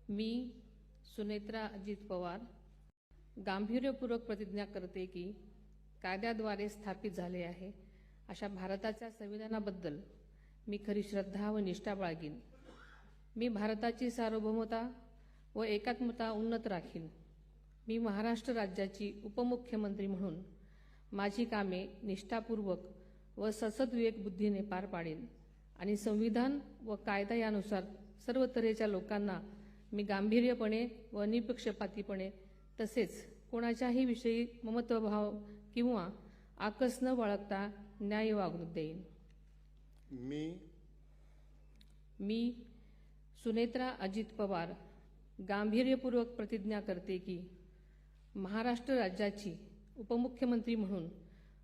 मी सुनेत्रा अजित पवार गांभीर्यपूर्वक प्रतिज्ञा करते की कायद्याद्वारे स्थापित झाले आहे अशा भारताच्या संविधानाबद्दल मी खरी श्रद्धा व निष्ठा बाळगीन। मी भारताची सार्वभौमता व एकात्मता उन्नत राखीन। मी महाराष्ट्र राज्याची उपमुख्यमंत्री म्हणून माझी कामे निष्ठापूर्वक व सद्विवेक बुद्धीने पार पाडेन आणि संविधान व कायदा यानुसार सर्व तऱ्हेच्या लोकांना मी गांभीर्यपणे व निपक्षपातीपणे तसेच कोणाच्याही विषयी ममत्वभाव किंवा आकस न बाळगता न्याय वागणूक देईन। मी सुनेत्रा अजित पवार गांभीर्यपूर्वक प्रतिज्ञा करते की महाराष्ट्र राज्याची उपमुख्यमंत्री म्हणून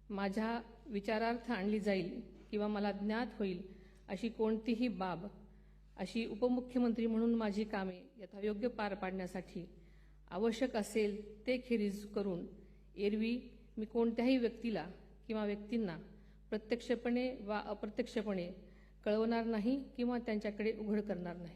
माझ्या विचारार्थ आणली जाईल किंवा मला ज्ञात होईल अशी कोणतीही बाब अशी उपमुख्यमंत्री म्हणून माझी कामे यथायोग्य पार पाडण्यासाठी आवश्यक असेल ते खेरीज करून एरवी मी कोणत्याही व्यक्तीला किंवा व्यक्तींना प्रत्यक्षपणे वा अप्रत्यक्षपणे कळवणार नाही किंवा त्यांच्याकडे उघड करणार नाही।